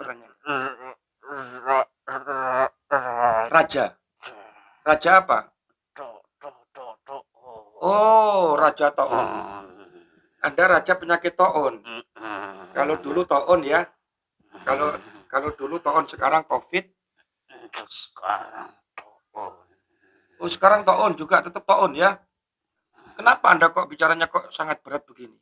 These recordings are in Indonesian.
suaranya? Raja. Raja apa? Oh, Raja Toon. Anda raja penyakit Toon. Kalau dulu Toon ya. Kalau dulu Toon, sekarang Covid. Sekarang Toon. Oh, sekarang Toon juga, tetap Toon ya. Kenapa Anda kok bicaranya kok sangat berat begini?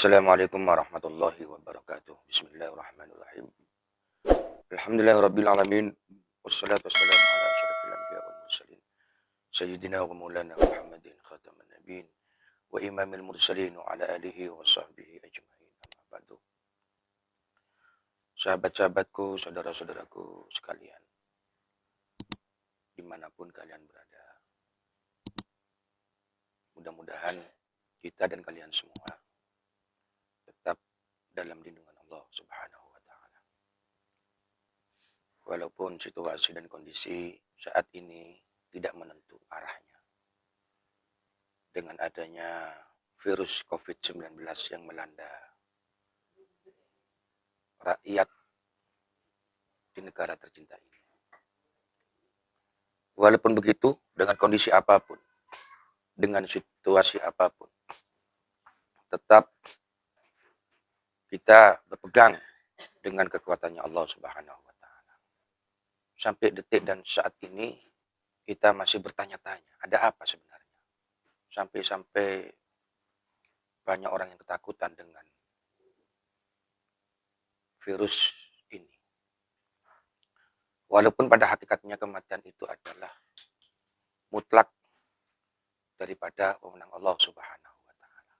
Assalamualaikum warahmatullahi wabarakatuh. Bismillahirrahmanirrahim. Alhamdulillahirabbil alamin. Wassalatu wassalamu ala asyrafil anbiya wal mursalin. Sayyidina wa maulana Muhammadin khataman nabiyyin wa imamil mursalin wa ala alihi wa sahbihi ajma'in. Amma ba'du. Sahabat-sahabatku, saudara-saudaraku sekalian, dimanapun kalian berada, mudah-mudahan kita dan kalian semua tetap dalam lindungan Allah Subhanahu wa Ta'ala. Walaupun situasi dan kondisi saat ini tidak menentu arahnya, dengan adanya virus COVID-19 yang melanda rakyat di negara tercinta ini. Walaupun begitu, dengan kondisi apapun, dengan situasi apapun, tetap kita berpegang dengan kekuatannya Allah Subhanahu wa Ta'ala. Sampai detik dan saat ini kita masih bertanya-tanya, ada apa sebenarnya? Sampai-sampai banyak orang yang ketakutan dengan virus ini. Walaupun pada hakikatnya kematian itu adalah mutlak daripada wewenang Allah Subhanahu wa Ta'ala.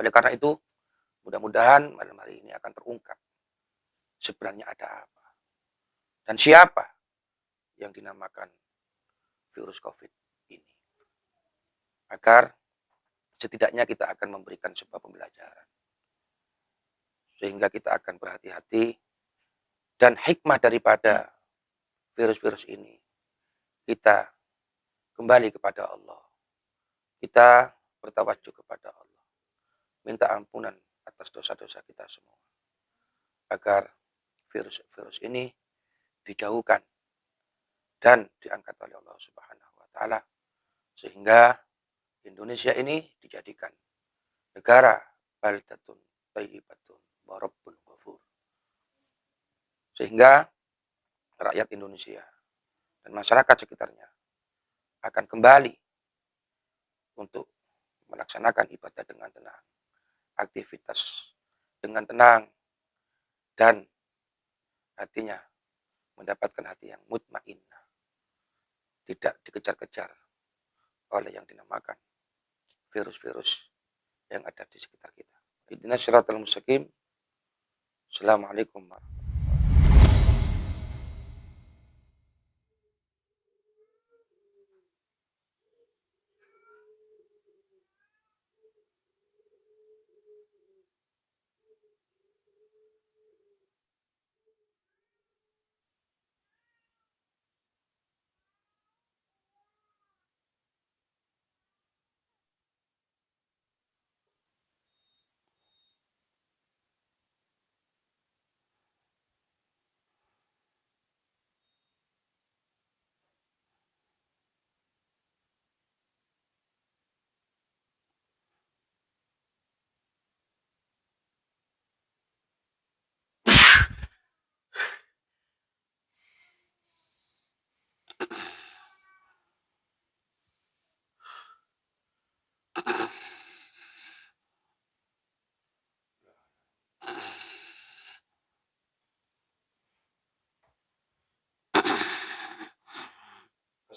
Oleh karena itu, mudah-mudahan malam hari ini akan terungkap sebenarnya ada apa dan siapa yang dinamakan virus COVID ini. Agar setidaknya kita akan memberikan sebuah pembelajaran. Sehingga kita akan berhati-hati dan hikmah daripada virus-virus ini. Kita kembali kepada Allah. Kita bertawajuh kepada Allah. Minta ampunan atas dosa-dosa kita semua. Agar virus-virus ini dijauhkan dan diangkat oleh Allah Subhanahu wa Ta'ala. Sehingga Indonesia ini dijadikan negara baldatun thayyibatun wa rabbun ghafur. Sehingga rakyat Indonesia dan masyarakat sekitarnya akan kembali untuk melaksanakan ibadah dengan tenang, aktivitas dengan tenang, dan hatinya mendapatkan hati yang mutmainnah, tidak dikejar-kejar oleh yang dinamakan virus-virus yang ada di sekitar kita. Ihdinas siratal mustaqim. Assalamualaikum warahmatullahi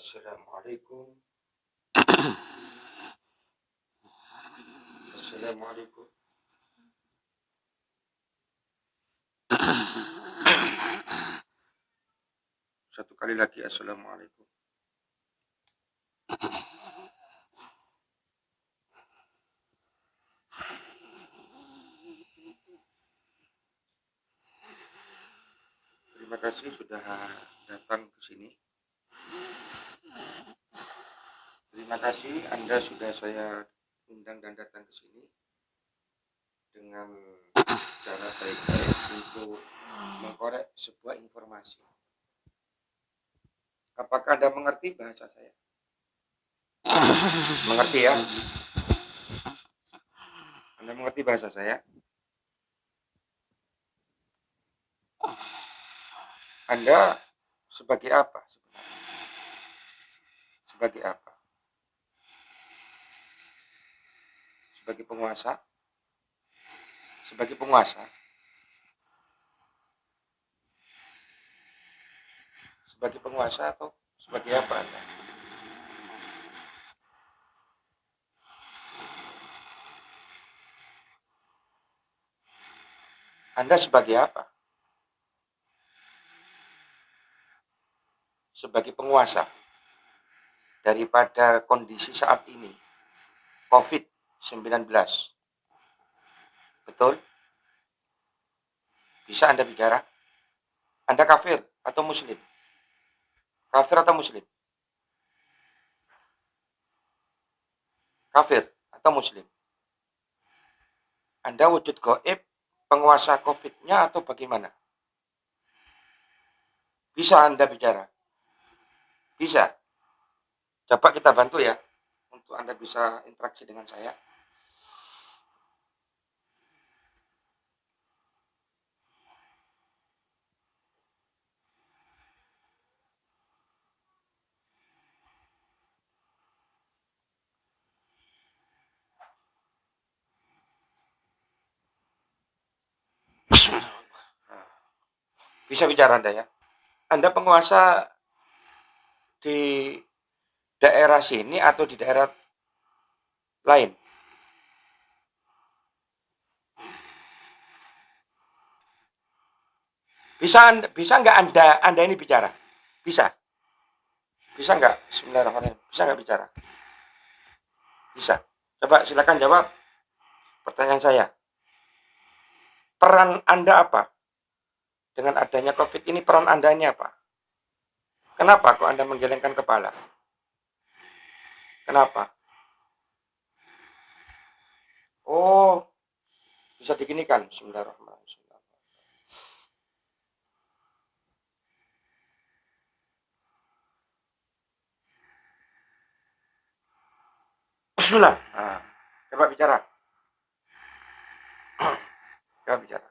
Assalamualaikum. Assalamualaikum. Sekali lagi assalamualaikum. Terima kasih sudah datang ke sini. Terima kasih Anda sudah saya undang dan datang ke sini dengan cara baik-baik untuk mengkorek sebuah informasi. Apakah Anda mengerti bahasa saya? Mengerti ya? Anda mengerti bahasa saya? Anda sebagai apa sebenarnya? Sebagai apa? Sebagai penguasa? Sebagai penguasa? Sebagai penguasa atau sebagai apa Anda? Anda sebagai apa? Sebagai penguasa daripada kondisi saat ini, COVID-19. Betul? Bisa Anda bicara? Anda kafir atau muslim? Kafir atau muslim? Kafir atau muslim? Anda wujud gaib, penguasa COVID-nya atau bagaimana? Bisa Anda bicara? Bisa. Coba kita bantu ya, untuk Anda bisa interaksi dengan saya. Bisa bicara Anda ya. Anda penguasa di daerah sini atau di daerah lain? Bisa nggak Anda ini bicara? Bisa. Bisa nggak? Bismillahirrahmanirrahim. Bisa nggak bicara? Bisa. Coba silakan jawab pertanyaan saya. Peran Anda apa? Dengan adanya COVID ini peran Anda ini apa? Kenapa kok Anda menggelengkan kepala? Kenapa? Oh, bisa diginikan. Bismillahirrahmanirrahim. Bismillah. Nah, coba bicara. Coba bicara.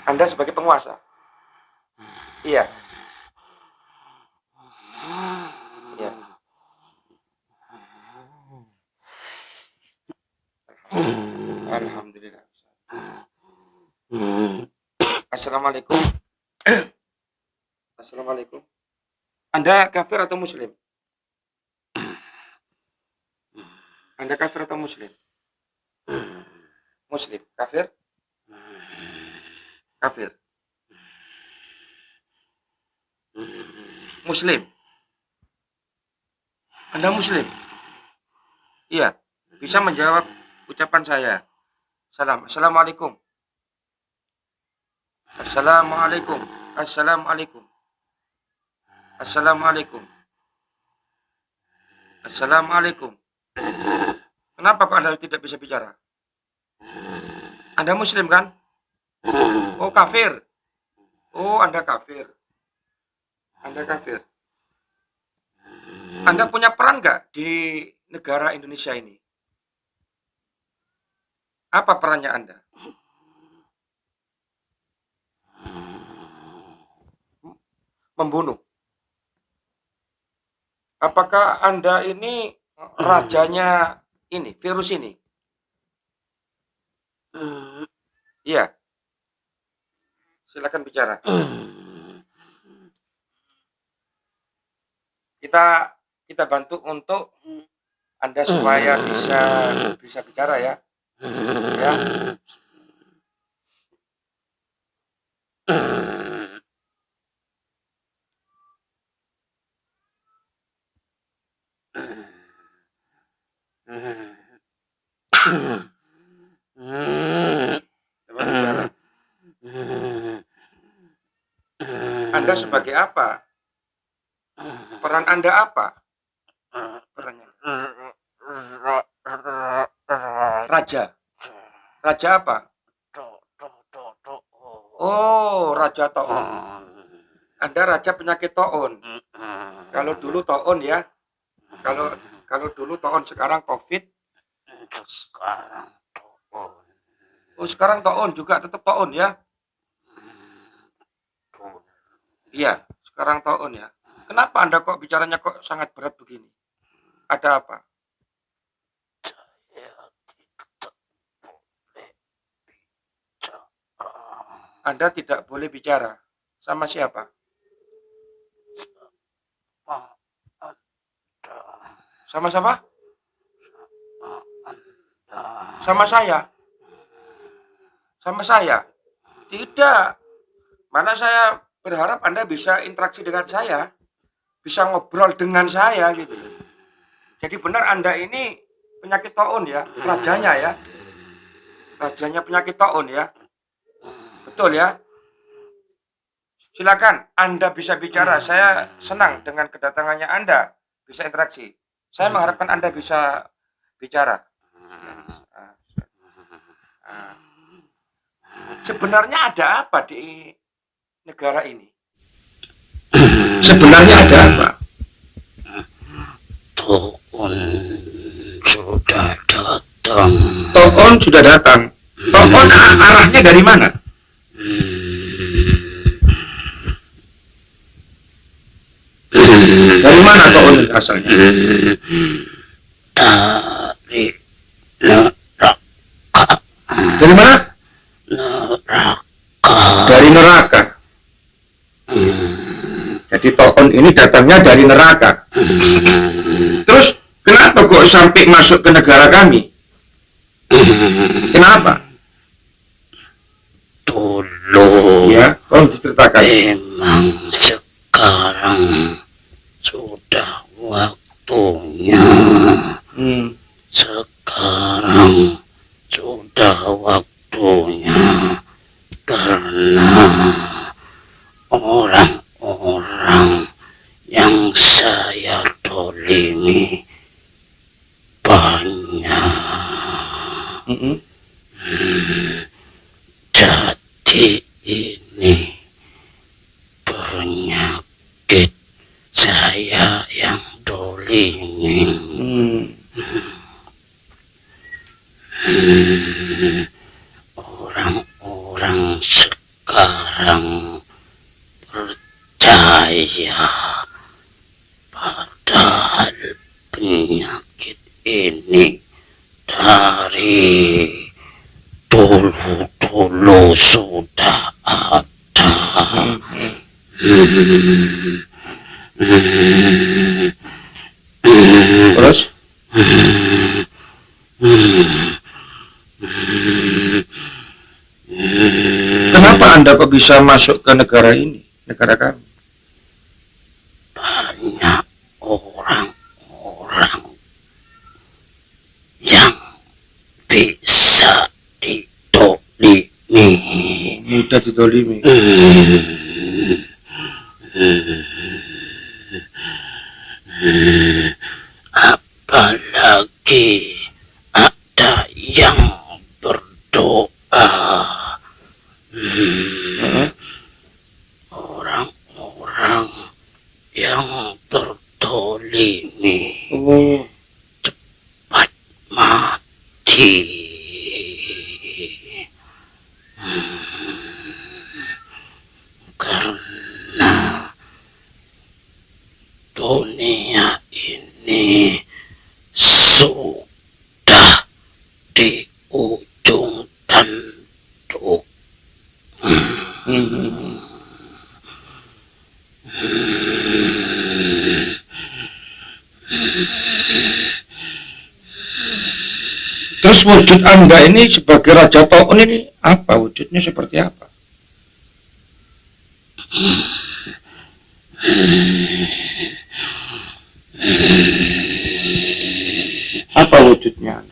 Anda sebagai penguasa. Iya. Iya. Alhamdulillah. Assalamualaikum. Assalamualaikum. Anda kafir atau muslim? Anda kafir atau muslim? Muslim. Kafir? Kafir. Muslim. Anda muslim? Iya. Bisa menjawab ucapan saya. Assalamualaikum. Assalamualaikum. Assalamualaikum. Assalamualaikum. Assalamualaikum. Kenapa kok Anda tidak bisa bicara? Anda muslim kan? Oh, kafir. Oh, Anda kafir. Anda kafir. Anda punya peran nggak di negara Indonesia ini? Apa perannya Anda? Membunuh. Apakah Anda ini rajanya ini, virus ini? Iya. Silakan bicara. Kita bantu untuk Anda supaya bisa bicara ya. Ya. Anda sebagai apa? Peran Anda apa? Perannya. Raja. Raja apa? Oh, Raja Toon. Anda raja penyakit Toon. Kalau dulu Toon ya. Kalau dulu Toon, sekarang Covid. Sekarang Toon. Oh, sekarang Toon juga tetap Toon ya. Iya, sekarang Toon ya. Kenapa Anda kok bicaranya kok sangat berat begini? Ada apa? Saya tidak boleh bicara. Anda tidak boleh bicara. Sama siapa? Sama siapa? Sama saya. Sama saya. Tidak. Mana saya berharap Anda bisa interaksi dengan saya. Bisa ngobrol dengan saya gitu. Jadi benar Anda ini penyakit Toon ya. Rajanya ya. Rajanya penyakit Toon ya. Betul ya. Silakan Anda bisa bicara. Saya senang dengan kedatangannya Anda. Bisa interaksi. Saya mengharapkan Anda bisa bicara. Sebenarnya ada apa di negara ini? Sebenarnya ada apa? Toon sudah datang. Toon sudah datang. Toon arahnya dari mana? Dari mana Toon asalnya? Dari neraka. Dari mana? Neraka. Dari neraka. Jadi Toon ini datangnya dari neraka. Terus kenapa kok sampai masuk ke negara kami? Kenapa? Dulu Ya, tolong diceritakan. memang sekarang sudah waktunya. Sekarang sudah waktunya, karena orang-orang yang saya dolimi banyak. Jadi ini penyakit saya yang dolimi. Orang-orang sekarang percaya, padahal penyakit ini dari dulu sudah ada. Terus? Kenapa Anda kok bisa masuk ke negara ini, negara kami? Banyak orang-orang yang bisa didolimi. Mudah didolimi. Apalagi ada yang berdoa. Orang-orang yang terdolimi cepat mati. Karena dunia ini sudah di ujung tanduk. Terus wujud Anda ini sebagai Raja Toon ini apa? Wujudnya seperti apa? Apa wujudnya?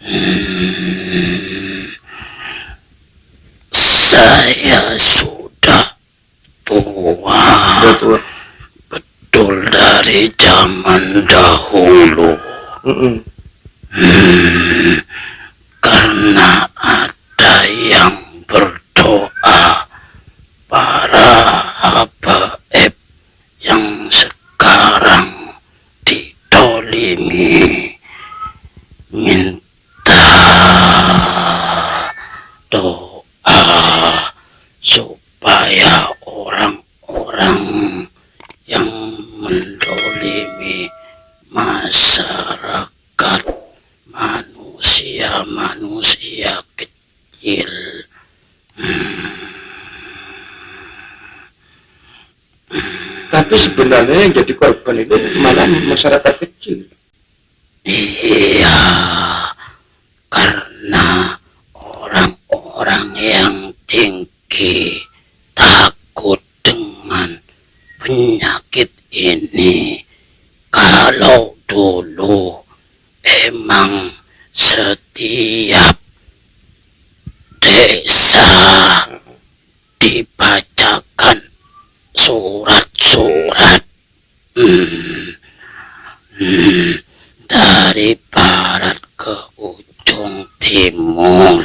Saya sudah tua. betul. betul dari zaman dahulu. Karena ada yang berdoa, para habaib yang sekarang ditolimi minta doa supaya orang-orang yang mendolimi masyarakat, manusia kecil, Tapi sebenarnya yang jadi korban itu malah masyarakat kecil. iya, karena orang-orang yang tinggi takut dengan penyakit ini. Kalau dulu emang setiap desa dibacakan surat-surat dari barat ke ujung timur,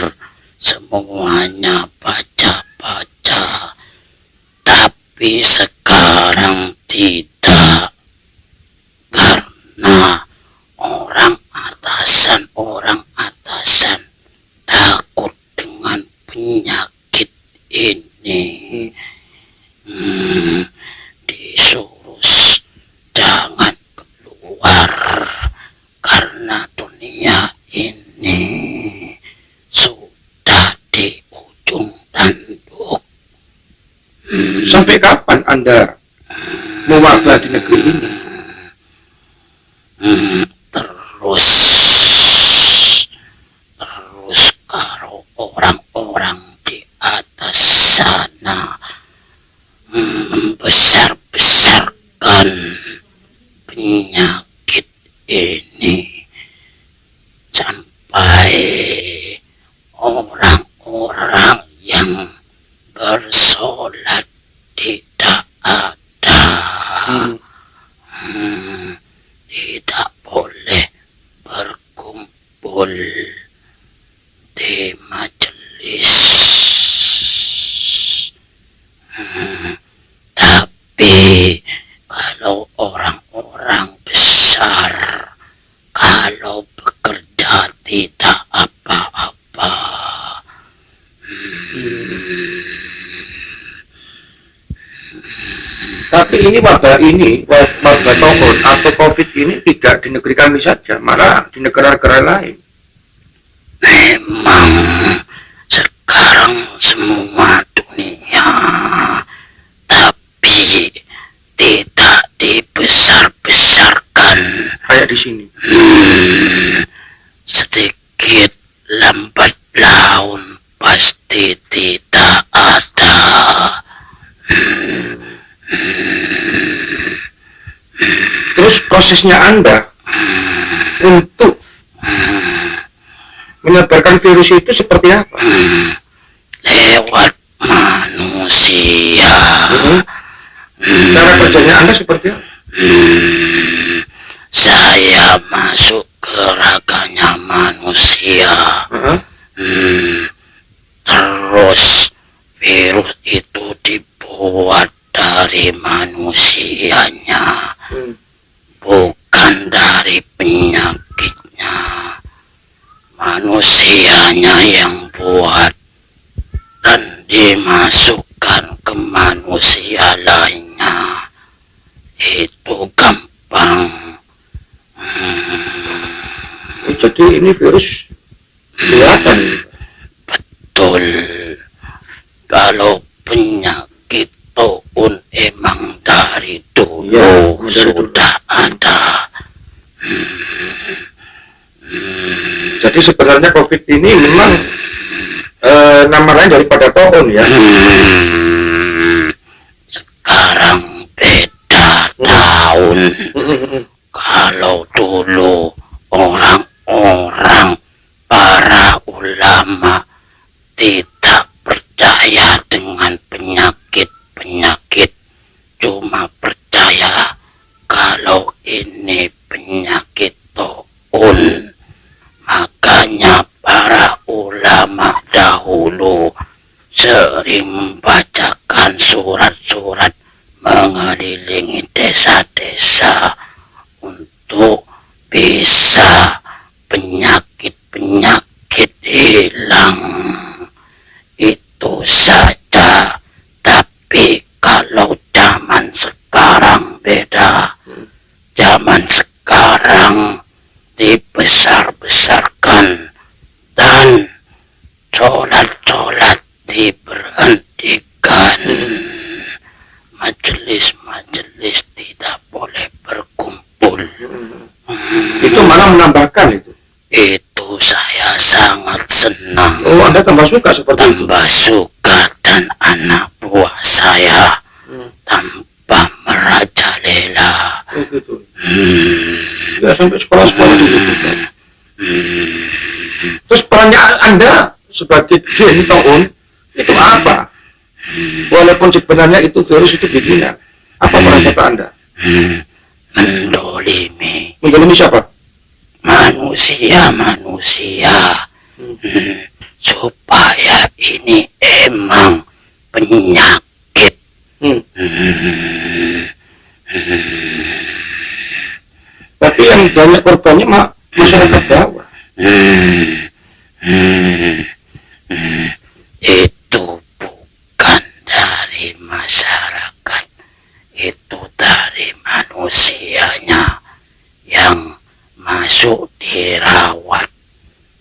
semuanya baca-baca. Tapi sekarang tidak, karena orang atasan takut dengan penyakit ini. Disuruh jangan keluar karena dunia ini sudah di ujung tanduk. Sampai kapan Anda mewabah di negeri ini? Terus kalau orang-orang di atas sana membesar-besarkan penyakit ini, sampai orang-orang yang bersolat tidak ada, tidak boleh berkumpul di majelis. Tapi kalau orang-orang besar, kalau bekerja tidak apa-apa. Tapi ini wabah COVID atau COVID ini tidak di negeri kami saja, malah di negara-negara lain. Memang sekarang semua dunia, tapi tidak dibesar-besarkan. Kayak di sini. Sedikit lambat laun pasti tidak ada. Terus prosesnya Anda untuk menyebarkan virus itu seperti apa? Lewat manusia. Cara kerjanya Anda seperti apa? Saya masuk ke raganya manusia. Terus virus itu dibuat dari manusianya, bukan dari penyakitnya. Manusianya yang buat dan dimasukkan ke manusia lainnya. Itu gampang. Jadi ini virus kelihatan. Betul. Kalau penyakit taun emang dari dulu Ya, dari sudah ada. Jadi sebenarnya COVID ini memang nama lain daripada taun ya. Sekarang beda tahun. Kalau dulu orang-orang, para ulama tidak percaya dengan penyakit-penyakit, cuma sering membacakan surat-surat mengelilingi desa-desa untuk bisa penyakit-penyakit hilang. Itu saja. Tapi kalau zaman sekarang beda. Zaman sekarang dibesar-besarkan dan sholat-sholat diberhentikan. Majelis-majelis tidak boleh berkumpul. Itu malah menambahkan itu. Itu saya sangat senang. Oh, Anda tambah suka seperti itu. Tambah suka dan anak buah saya tanpa merajalela. Oh, gitu. Ya, sampai sekolah-sekolah itu. Terus perannya Anda sebagai jin taun itu apa? Walaupun sebenarnya itu virus itu bikinan. Apa peran serta Anda? Mendolimi Mendolimi siapa? manusia supaya ini emang penyakit. Tapi yang banyak korbannya masyarakat bawah. Itu bukan dari masyarakat, itu dari manusianya yang masuk dirawat.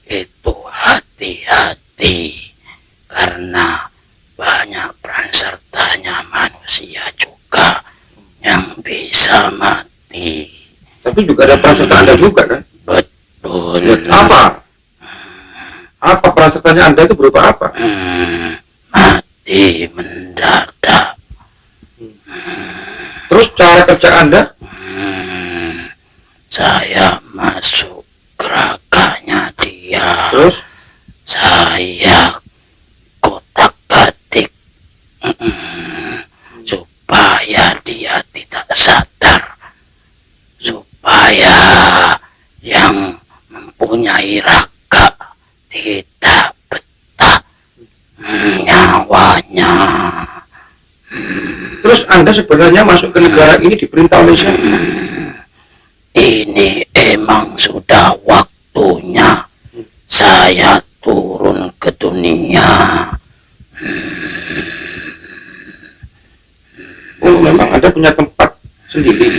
Itu hati-hati karena banyak peran sertanya manusia juga yang bisa mati. Tapi juga ada peran serta Anda juga kan? Betul. Apa? Apa peran sertanya Anda itu berupa apa? Mati mendadak. Terus cara kerja Anda? Saya masuk gerakannya dia. Terus? Saya kotak-katik supaya dia tidak sadar, supaya yang mempunyai raga tidak betah nyawanya. Terus Anda sebenarnya masuk ke negara ini diperintah oleh siapa? Ini emang sudah waktunya saya turun ke dunia. Oh, memang Anda punya tempat sendiri.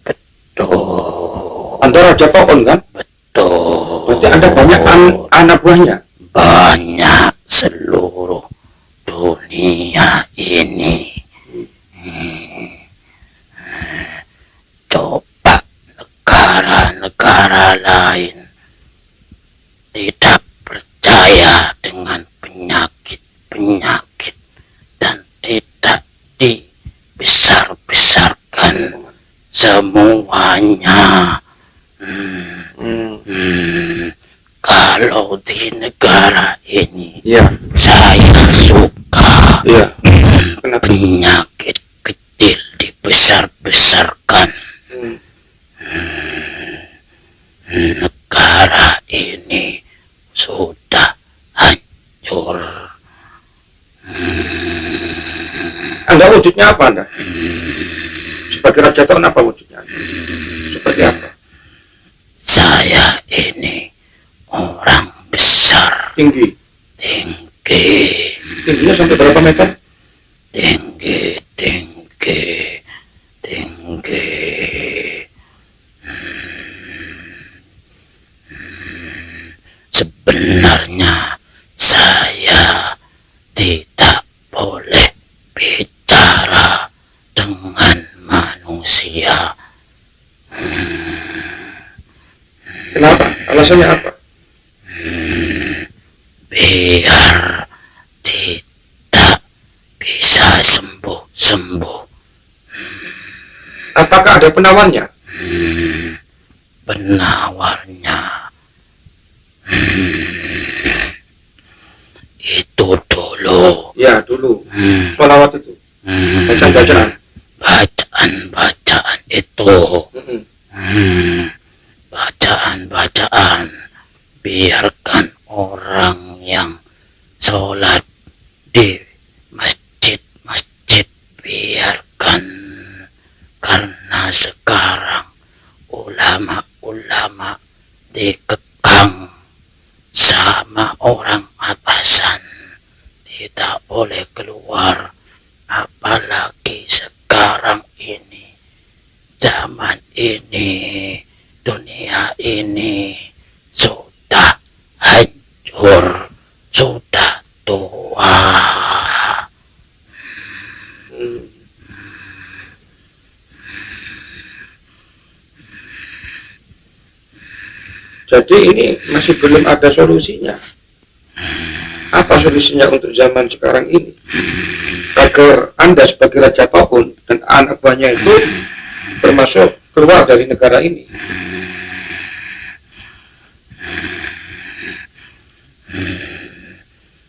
Betul. Anda Raja Taun kan? Betul. Berarti Anda banyak anak buahnya. Banyak seluruh dunia ini. Coba negara-negara lain tidak percaya dengan penyakit-penyakit dan tidak dibesar-besarkan semuanya. Kalau di negara ini Iya. saya suka Iya. Kenapa? penyakit kecil dibesar-besarkan. Negara ini sudah hancur. Anda wujudnya apa Anda? Sebagai Raja Taun apa wujudnya? Seperti apa? Saya ini orang besar, Tinggi. Tingginya sampai berapa meter? tinggi. Sebenarnya saya tidak boleh bicara dengan manusia. Kenapa? Alasannya apa? Biar tidak bisa sembuh. Apakah ada penawarnya? Penawarnya itu dulu. Ya, dulu. Sholawat itu. Bacaan-bacaan. Bacaan itu. Bacaan biarkan orang yang sholat di dikekang sama orang atasan, tidak boleh keluar. Apalagi sekarang ini, zaman ini, dunia ini sudah hancur, sudah tua. Jadi ini masih belum ada solusinya. Apa solusinya untuk zaman sekarang ini? Agar Anda sebagai raja apapun dan anak buahnya itu termasuk keluar dari negara ini.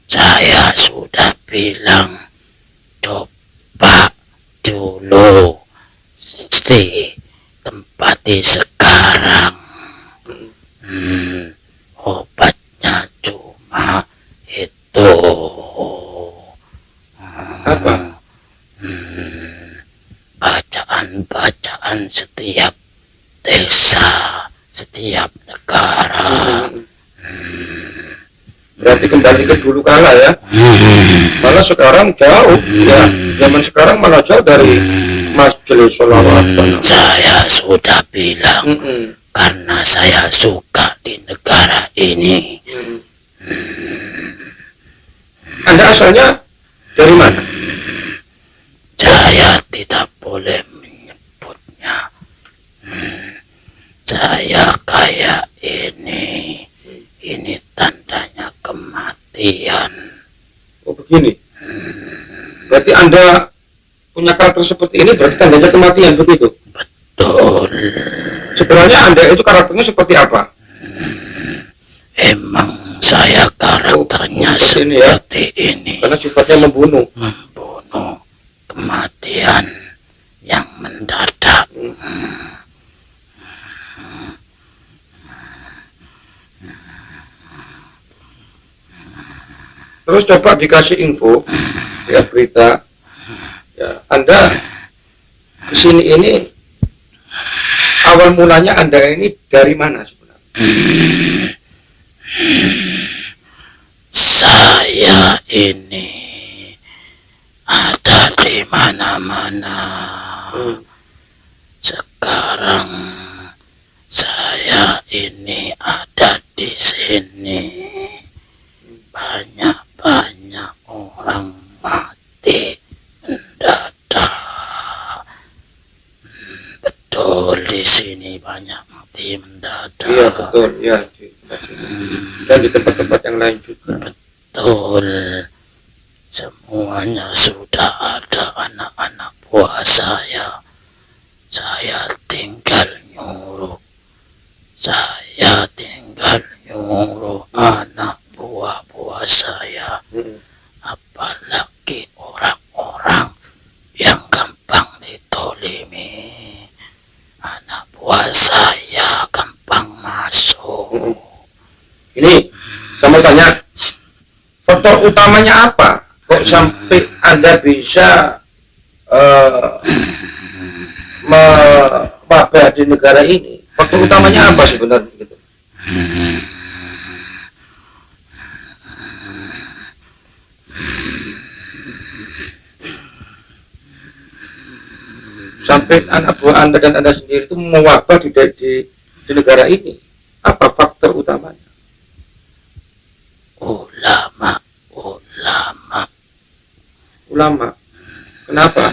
Saya sudah bilang, coba dulu di tempat di sekarang. Obatnya cuma itu. Apa? Bacaan-bacaan setiap desa, setiap negara. Berarti kembali ke dulu kala ya. Malah sekarang jauh ya. Zaman sekarang malah jauh dari majelis sholawat. Saya sudah bilang, karena saya suka di negara ini. Anda asalnya dari mana? Saya tidak boleh menyebutnya. Saya kayak ini tandanya kematian. Oh begini. Berarti Anda punya karakter seperti ini berarti tandanya kematian, begitu? Betul. Sebenarnya Anda itu karakternya seperti apa? Emang saya karakternya seperti ini. Karena sifatnya membunuh. Membunuh, kematian yang mendadak. Terus coba dikasih info ya, berita ya, Anda kesini ini awal mulanya Anda ini dari mana sebenarnya? Saya ini ada di mana-mana. Sekarang saya ini ada di sini. Banyak orang mati mendadak. Betul, di sini banyak mati mendadak. Iya betul ya. Dan di tempat-tempat yang lain juga. Betul. Semuanya sudah ada anak-anak buah saya. Saya tinggal nyuruh. Saya tinggal nyuruh anak buah-buah saya. Apalagi orang-orang yang gampang ditolimi. Anak buah saya gampang masuk. Ini saya mau tanya, faktor utamanya apa kok sampai Anda bisa mewabah di negara ini? Faktor utamanya apa sebenarnya gitu? Sampai anak buah Anda dan Anda sendiri itu mewabah di negara ini. Apa faktor utamanya? Ulama. Kenapa?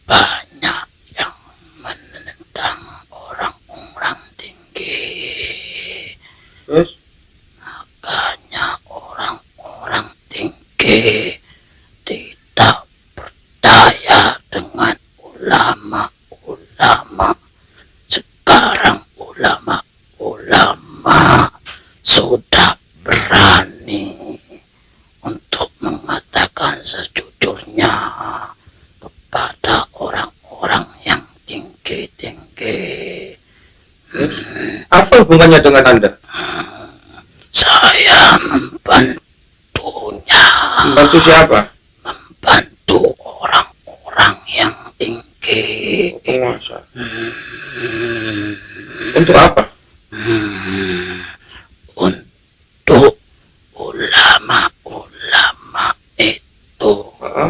Banyak yang menentang orang-orang tinggi. Terus? Makanya orang-orang tinggi tidak percaya dengan ulama-ulama. Sekarang ulama-ulama sudah berani untuk mengatakan sejujurnya kepada orang-orang yang tinggi-tinggi. Apa hubungannya dengan Anda? Saya membantunya. Membantu siapa? Membantu orang-orang yang tinggi. Penguasa. Untuk apa? Untuk ulama-ulama itu Heeh.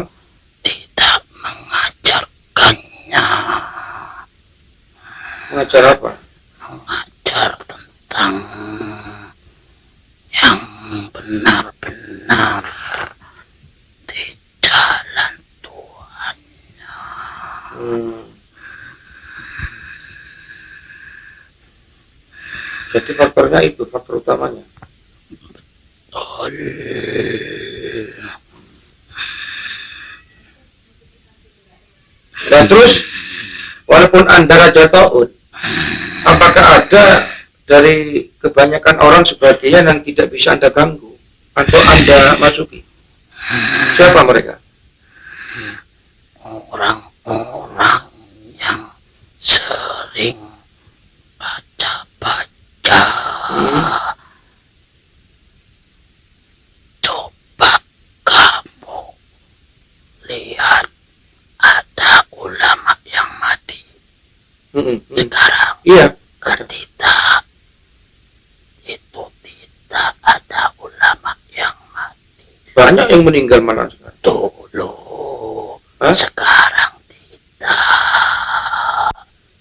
tidak mengajarkannya, Mengajar apa? mengajar tentang yang benar-benar di jalan Tuhannya. Jadi faktornya itu faktor utamanya. Dan terus walaupun Anda Raja Taud, apakah ada dari kebanyakan orang sebagian yang tidak bisa Anda ganggu atau Anda masuki? Siapa mereka? Orang-orang yang sering baca-baca. Coba kamu lihat, ada ulama yang mati sekarang. Iya, Tidak, itu tidak ada ulama yang mati banyak yang meninggal malah sekarang. dulu. Hah? Sekarang tidak,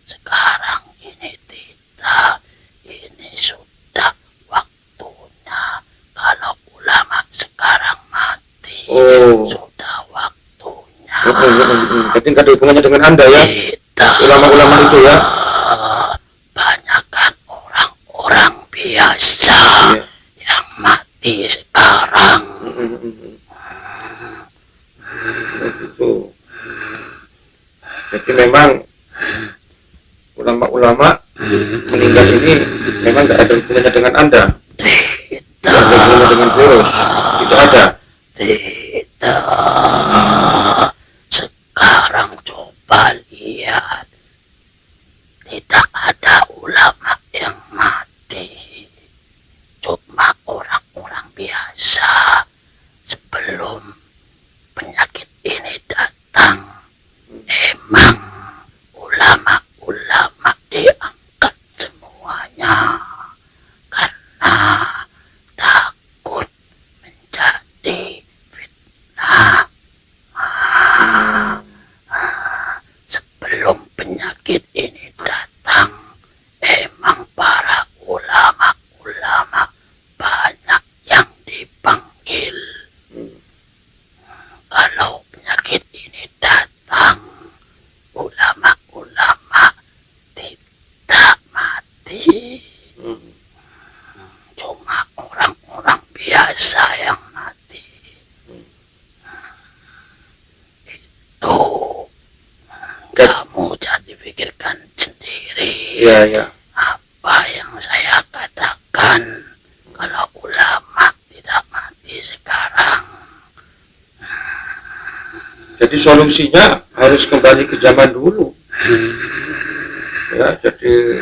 sekarang ini tidak, ini sudah waktunya. Kalau ulama sekarang mati, Oh. sudah waktunya. Berarti nggak ada hubungannya dengan Anda ya, Tidak. ulama-ulama itu ya. Banyakkan orang-orang biasa Iya. yang mati sekarang. Gitu. Jadi memang ulama-ulama meninggal ini memang nggak ada hubungannya dengan Anda, tidak ada hubungannya dengan virus, tidak ada. Tidak. Sekarang coba lihat, tidak ada ulama yang mati, cuma orang-orang biasa. Sebelum penyakit ini datang, emang ulama-ulama diangkat semuanya karena takut menjadi fitnah. Sebelum penyakit ini datang, emang para ulama-ulama banyak yang dipanggil. Kalau penyakit ini datang, ulama-ulama tidak mati, cuma orang-orang biasa yang mati. Itu kamu jadi pikirkan sendiri. Iya, ya. Apa yang saya katakan, kalau ulama tidak mati sekarang, Jadi solusinya harus kembali ke zaman dulu. Ya, jadi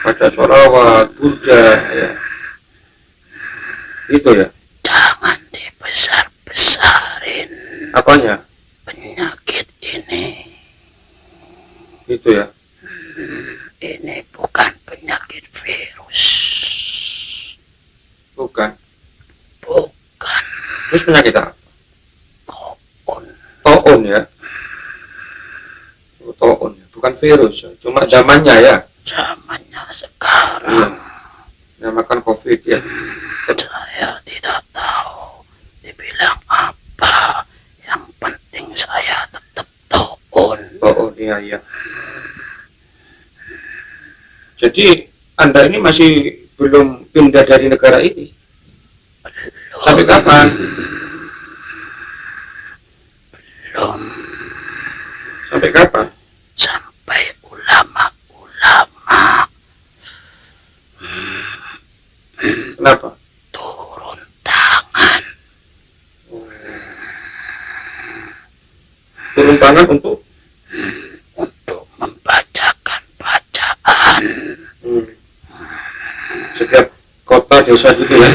pada sholawat, burda, ya. Itu ya. jangan dibesar-besarin Apanya? penyakit ini. Itu ya. Ini bukan penyakit virus. Bukan. Bukan Terus penyakit apa? koun. Toon ya. Toon ya. Bukan virus ya. Cuma zamannya ya. Zamannya sekarang. Namakan COVID ya. Saya tidak tahu dibilang apa. Yang penting saya tetap toon. Toon iya ya. Jadi Anda ini masih belum pindah dari negara ini. Sampai kapan? Belum. Sampai kapan? Sampai ulama-ulama Kenapa? turun tangan. Turun tangan untuk Membacakan bacaan. setiap kota desa gitu ya.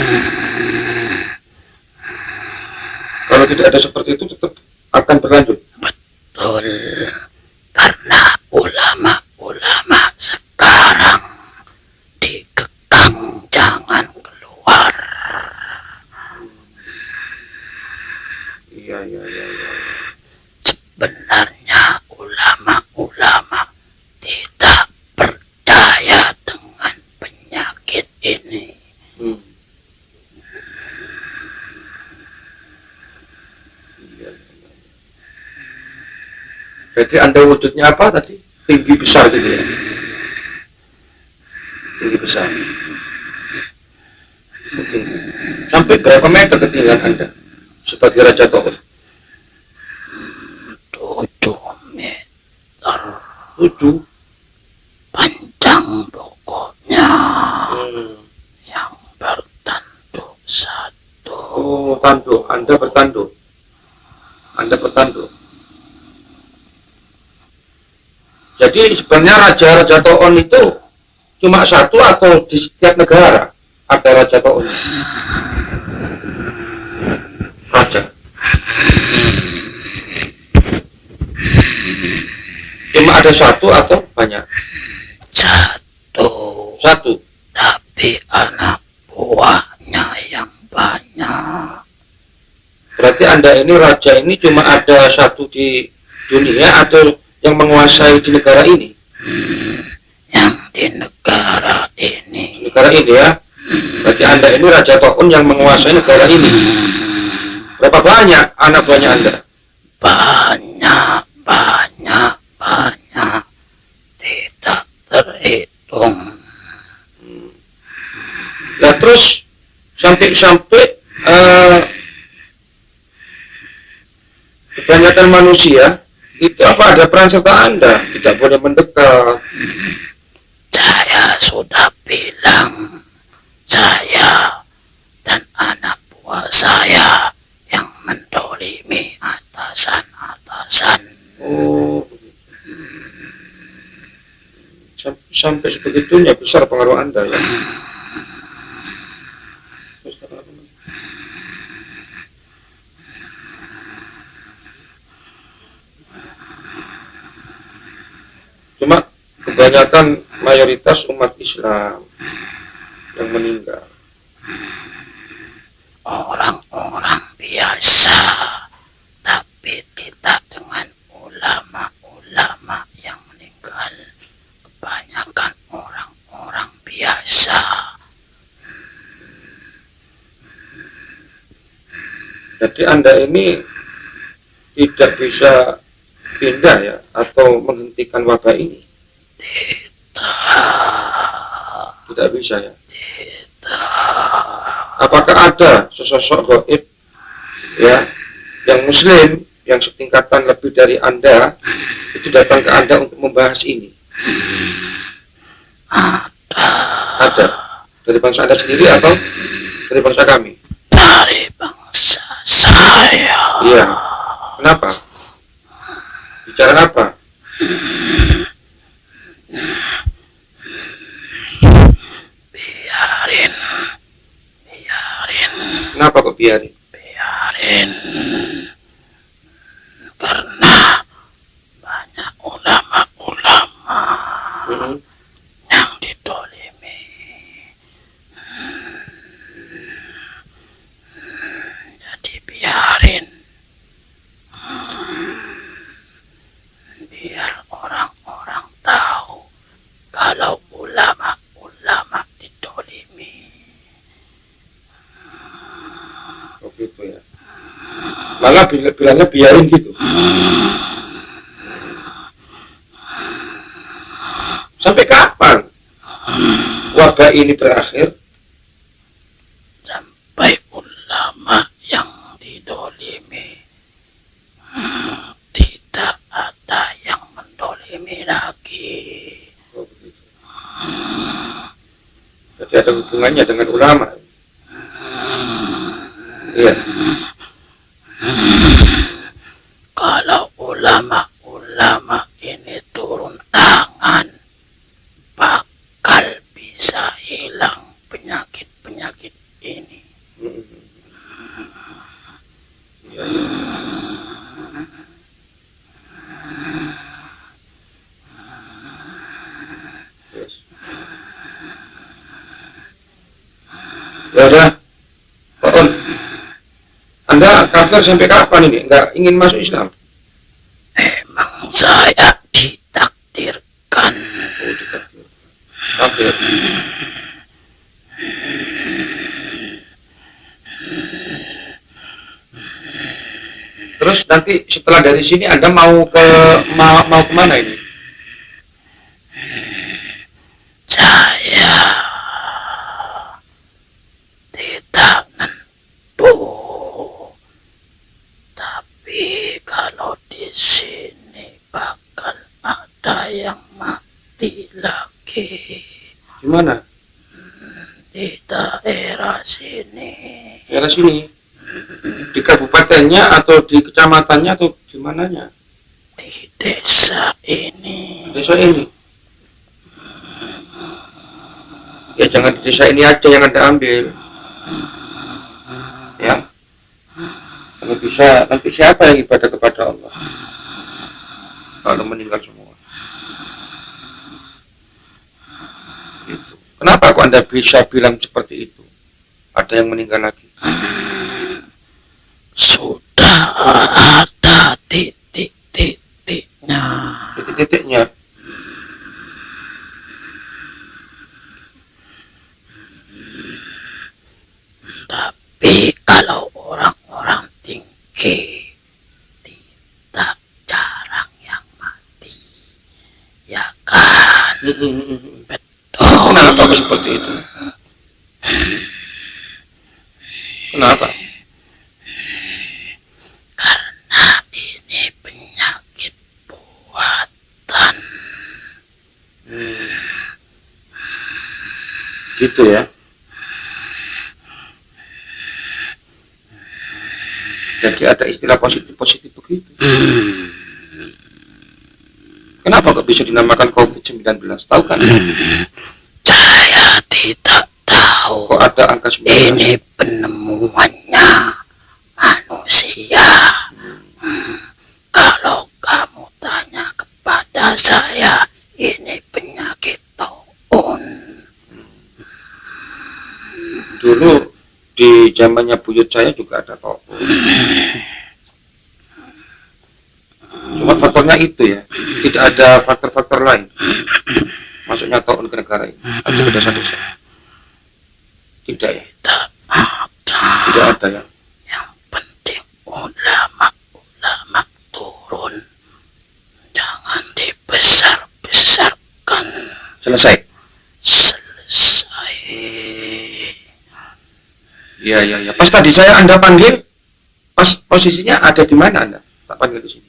Kalau tidak ada seperti itu tetap akan berlanjut. Betul. Karena ulama-ulama sekarang ya. Sebenarnya ulama-ulama tidak percaya dengan penyakit ini. Hmm. Iya. Jadi Anda wujudnya apa tadi? Tinggi besar gitu ya? Tinggi besar. Mungkin sampai berapa meter ketinggian Anda sebagai Raja Toon? 7 meter 7. panjang pokoknya, yang bertanduk satu. Oh, tanduk. Anda bertanduk. Jadi sebenarnya Raja Toon itu cuma satu atau di setiap negara ada Raja Toon? Raja. Cuma ada satu atau banyak? Satu. Tapi anak buahnya yang banyak. Berarti Anda ini raja ini cuma ada satu di dunia atau yang menguasai di negara ini? Yang di negara ini. Negara ini ya. Berarti Anda ini Raja Toon yang menguasai negara ini. Berapa banyak anak buahnya Anda? Banyak. Tidak terhitung. Nah terus sampai kebanyakan manusia itu apa ada peran serta Anda? Tidak boleh mendekat. Saya sudah bilang, saya dan anak buah saya yang mendolimi atasan-atasan. Oh, sampai sebegitunya besar pengaruh Anda ya. Cuma kebanyakan mayoritas umat Islam yang meninggal. Orang-orang biasa, tapi tidak dengan ulama-ulama yang meninggal. Kebanyakan orang-orang biasa. Jadi Anda ini tidak bisa pindah ya atau menghentikan wabah ini? Tidak bisa ya? Apakah ada sesosok gaib ya yang muslim yang setingkatan lebih dari Anda itu datang ke Anda untuk membahas ini? Ada. Dari bangsa Anda sendiri atau dari bangsa kami? Dari bangsa saya. Iya. Kenapa? Bicara apa? Biarin. Kenapa kok biarin? Biarin. Karena banyak ulama-ulama yang didolimi. Jadi biarin. Biar orang-orang tahu kalau ulama-ulama didolimi. Oh gitu ya. Malah bilangnya biarin gitu. Sampai kapan wabah ini berakhir? Sampai ulama yang didolimi tidak ada yang mendolimi lagi. Oh, begitu. Jadi ada hubungannya dengan ulama. Iya. Kalau ulama-ulama ini turun tangan, bakal bisa hilang penyakit-penyakit ini. Iya, iya. Yes. Ya udah, Pak On, Anda kafe belajar sampai kapan ini? Nggak ingin masuk Islam? Emang saya ditakdirkan. Oh, ditakdir. Kafir. Terus nanti setelah dari sini Anda mau kemana ini? Saya tidak nentu. Tapi kalau di sini bakal ada yang mati lagi Di mana? di daerah sini. Daerah sini. Di kabupatennya atau di kecamatannya atau di mananya? Di desa ini. Desa ini. Ya jangan di desa ini aja yang Anda ambil. Ya. Kalau bisa nanti siapa yang ibadah kepada Allah? Kalau meninggal semua. Gitu. Kenapa kok Anda bisa bilang seperti itu? Ada yang meninggal lagi. Sudah ada titik-titiknya. Titik-titiknya. Tapi kalau orang-orang tinggi tidak jarang yang mati. Ya kan? Betul. Kenapa kok seperti itu? Kenapa? Karena ini penyakit buatan. Gitu ya. Jadi ada istilah positif begitu. Kenapa kok bisa dinamakan COVID-19? Tahu kan? Saya tidak tahu. Kok ada angka 19? Ini penemuannya manusia. Kalau kamu tanya kepada saya, ini penyakit taun. Dulu di zamannya buyut saya juga ada toko. Cuma faktornya itu ya, tidak ada faktor-faktor lain. Masuknya tahun ke negara ini atau ke desa-desa. Tidak ya, Tidak ada. tidak ada ya. Yang penting ulama-ulama turun. Jangan dibesar-besarkan. Selesai. Selesai. Ya. Pas tadi Anda panggil, pas posisinya ada di mana Anda? Tak panggil di sini.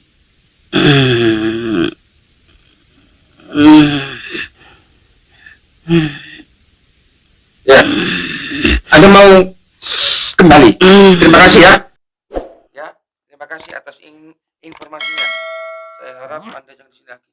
Ya, Anda mau kembali. Terima kasih ya. Ya, terima kasih atas informasinya. Saya harap Anda jangan di sini lagi.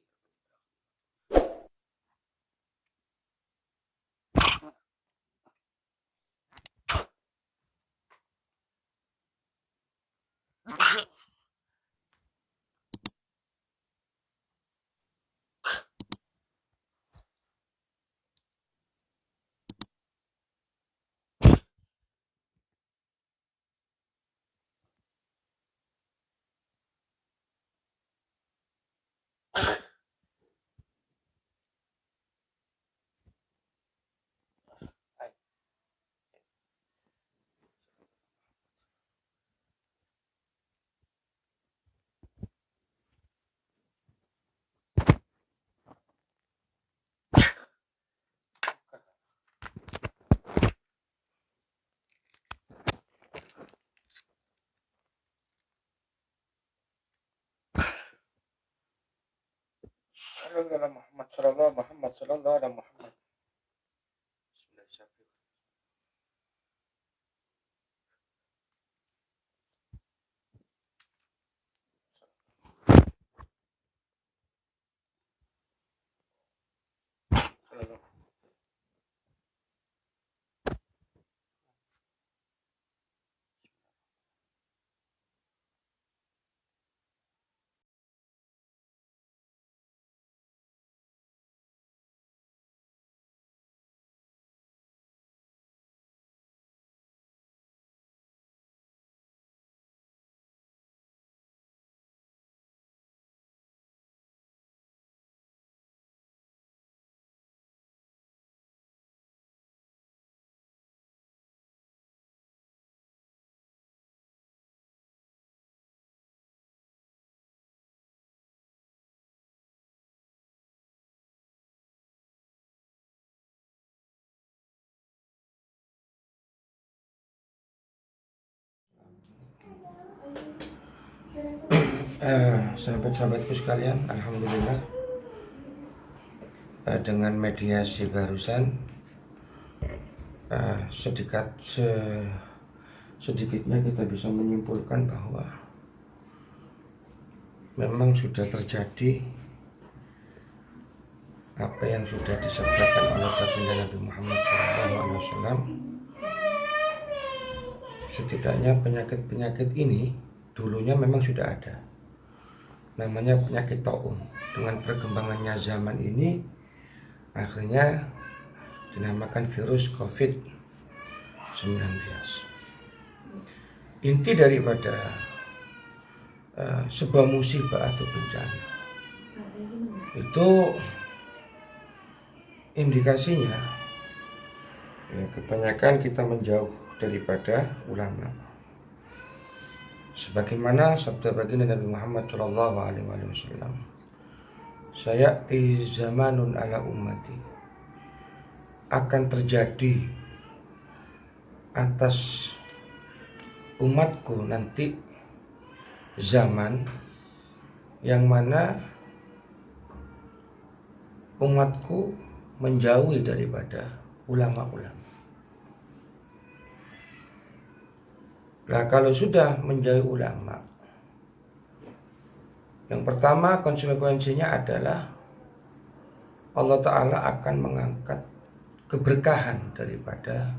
Muhammad sallallahu alaihi Muhammad. Sahabat-sahabatku sekalian, alhamdulillah dengan mediasi barusan sedikitnya kita bisa menyimpulkan bahwa memang sudah terjadi apa yang sudah disabdakan oleh baginda Nabi Muhammad SAW. Setidaknya penyakit-penyakit ini dulunya memang sudah ada, namanya penyakit taun. Dengan perkembangannya zaman ini akhirnya dinamakan virus COVID-19. Inti daripada sebuah musibah atau bencana itu indikasinya ya, kebanyakan kita menjauh daripada ulama. Sebagaimana sabda baginda Nabi Muhammad SAW, sayati zamanun ala ummati, akan terjadi atas umatku nanti zaman yang mana umatku menjauhi daripada ulama-ulama. Nah, kalau sudah menjauhi ulama, yang pertama konsekuensinya adalah Allah Ta'ala akan mengangkat keberkahan daripada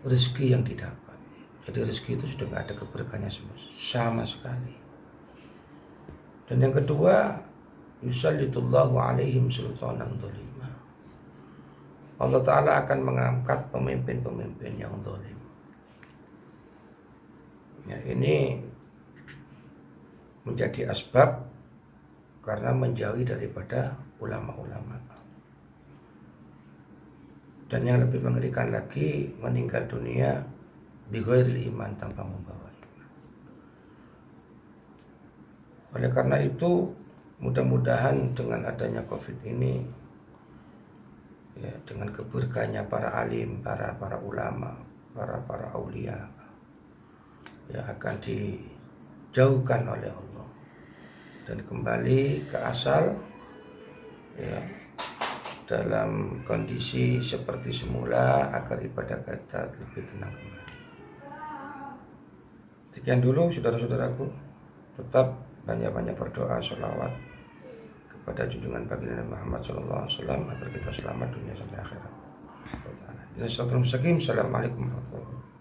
rezeki yang didapat. Jadi rezeki itu sudah tidak ada keberkahannya sama sekali. Dan yang kedua, yusallitullahu alaihim sultanan dzalima. Allah Ta'ala akan mengangkat pemimpin-pemimpin yang zalim. Ya, ini menjadi asbab karena menjauhi daripada ulama-ulama. Dan yang lebih mengerikan lagi, meninggal dunia bighairil iman, tanpa membawa iman. Oleh karena itu, mudah-mudahan dengan adanya COVID ini, ya, dengan keberkahannya para alim, para ulama, para aulia, ya, akan dijauhkan oleh Allah dan kembali ke asal, ya, dalam kondisi seperti semula agar ibadah kita lebih tenang kembali. Sekian dulu saudara-saudaraku, tetap banyak-banyak berdoa, sholawat kepada junjungan baginda Nabi Muhammad SAW agar kita selamat dunia sampai akhirat. Assalamualaikum warahmatullahi wabarakatuh.